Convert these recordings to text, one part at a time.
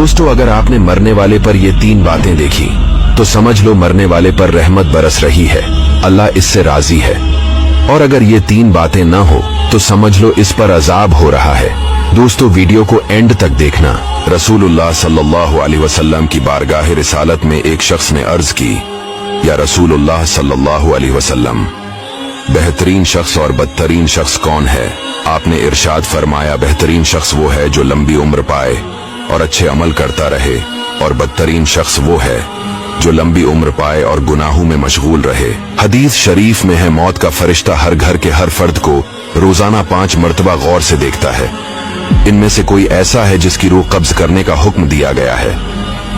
दोस्तों, अगर आपने मरने वाले पर ये 3 बातें देखी तो समझ लो मरने वाले पर रहमत बरस रही है, अल्लाह इससे राजी है। और अगर ये 3 बातें ना हो तो समझ लो इस पर अजाब हो रहा है। दोस्तों, वीडियो को एंड तक देखना। रसूलुल्लाह सल्लल्लाहु अलैहि वसल्लम की बारगाह रिसालत में एक शख्स ने अर्ज की, या रसूलुल्लाह सल्लल्लाहु अलैहि वसल्लम, बेहतरीन शख्स और बदतरीन शख्स कौन है? आपने इरशाद फरमाया, बेहतरीन शख्स वो है जो लंबी उम्र पाए और अच्छे अमल करता रहे, और बदतरीन शख्स वो है जो लंबी उम्र पाए और गुनाहों में मशगूल रहे। हदीस शरीफ में है, मौत का फरिश्ता हर घर के हर फर्द को रोजाना 5 मर्तबा गौर से देखता है। इनमें से कोई ऐसा है जिसकी रूह कब्ज करने का हुक्म दिया गया है।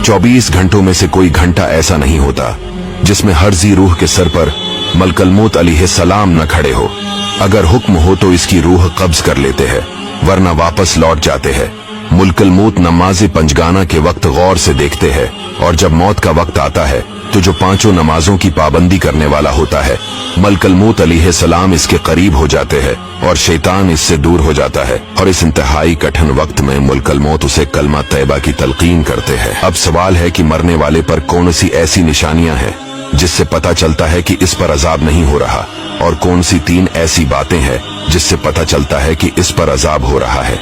24 घंटों में से कोई घंटा ऐसा नहीं होता जिसमें हर जी रूह के सर पर मलकल मौत अलैहिस्सलाम न खड़े हो। अगर हुक्म हो तो इसकी रूह कब्ज कर लेते हैं, वरना वापस लौट जाते हैं। मुल्कल मौत नमाज पंजगाना के वक्त गौर से देखते हैं, और जब मौत का वक्त आता है तो जो 5 नमाजों की पाबंदी करने वाला होता है, मलकल मौत अलैहिस्सलाम इसके करीब हो जाते हैं और शैतान इससे दूर हो जाता है। और इस इंतहाई कठिन वक्त में मुल्कल मौत उसे कलमा तैबा की तलकीन करते हैं। अब सवाल है कि मरने वाले पर कौन सी ऐसी निशानियां हैं जिससे पता चलता है कि इस पर अजाब नहीं हो रहा, और कौन सी 3 ऐसी बातें हैं जिससे पता चलता है कि इस पर अजाब हो रहा है।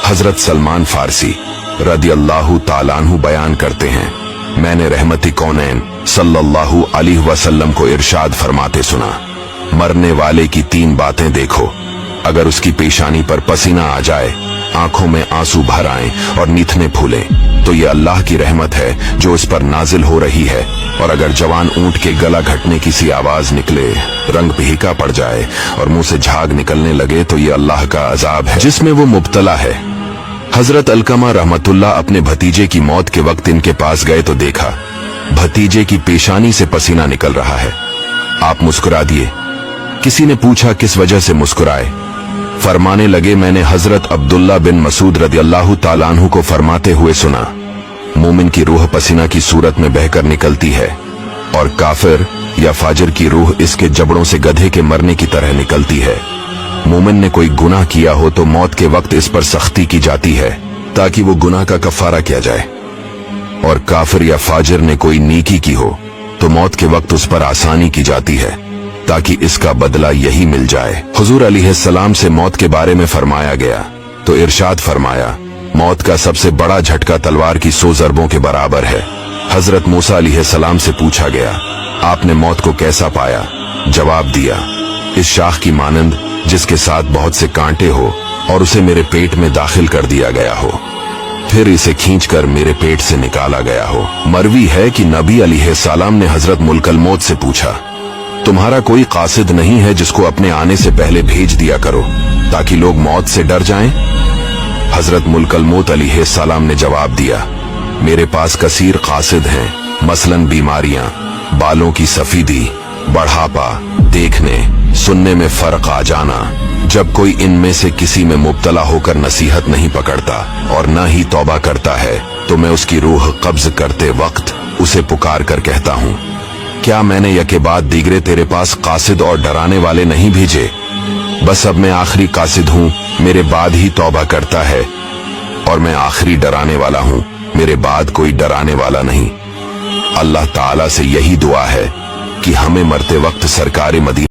हजरत सलमान फारसी रदियल्लाहु ताला अन्हु बयान करते हैं, मैंने रहमती कौनैन सल्लल्लाहु अलैहि वसल्लम को इरशाद फरमाते सुना, मरने वाले की 3 बातें देखो। अगर उसकी पेशानी पर पसीना आ जाए, आंखों में आंसू भर आए और नीथने फूले तो ये अल्लाह की रहमत है जो इस पर नाजिल हो रही है। और अगर जवान ऊंट के गला घटने की सी आवाज निकले, रंग फीका पड़ जाए और मुंह से झाग निकलने लगे तो ये अल्लाह का अजाब है जिसमें वो मुब्तला है। हजरत अलकमा रहमतुल्लाह अपने भतीजे की मौत के वक्त इनके पास गए तो देखा भतीजे की पेशानी से पसीना निकल रहा है। आप मुस्कुरा दिए। किसी ने पूछा किस वजह से मुस्कुराए? फरमाने लगे, मैंने हजरत अब्दुल्ला बिन मसूद रदियल्लाहु ताला अन्हु को फरमाते हुए सुना, मोमिन की रूह पसीना की सूरत में बहकर निकलती है और काफिर या फाजिर की रूह इसके जबड़ों से गधे के मरने की तरह निकलती है। मोमिन ने कोई गुनाह किया हो तो मौत के वक्त इस पर सख्ती की जाती है ताकि वो गुनाह का कफारा किया जाए, और काफिर या फाजिर ने कोई नेकी की हो तो मौत के वक्त उस पर आसानी की जाती है ताकि इसका बदला यही मिल जाए। हुजूर अलैहिस्सलाम से मौत के बारे में फरमाया गया तो इरशाद फरमाया, मौत का सबसे बड़ा झटका तलवार की 100 ज़रबों के बराबर है। हजरत मूसा अलैहिस्सलाम से पूछा गया, आपने मौत को कैसा पाया? जवाब दिया, इस शाख की मानंद जिसके साथ बहुत से कांटे हो और उसे मेरे पेट में दाखिल कर दिया गया हो, फिर इसे खींचकर मेरे पेट से निकाला गया हो। मरवी है कि नबी अलैहिस्सलाम ने हजरत मुल्कल मौत से पूछा, तुम्हारा कोई कासिद नहीं है जिसको अपने आने से पहले भेज दिया करो ताकि लोग मौत से डर जाएं? हजरत मुल्कल मौत अलैहिस्सलाम ने जवाब दिया, मेरे पास कसीर कासिद हैं, मसलन बीमारियां, बालों की सफेदी, बढ़ापा, देखने सुनने में फर्क आ जाना। जब कोई इनमें से किसी में मुब्तला होकर नसीहत नहीं पकड़ता और न ही तौबा करता है तो मैं उसकी रूह कब्ज करते वक्त उसे पुकार कर कहता हूँ, क्या मैंने यके बाद दीगरे तेरे पास कासिद और डराने वाले नहीं भेजे? बस अब मैं आखिरी कासिद हूँ, मेरे बाद ही तौबा करता है, और मैं आखिरी डराने वाला हूँ, मेरे बाद कोई डराने वाला नहीं। अल्लाह ताला से यही दुआ है कि हमें मरते वक्त सरकारे मदीना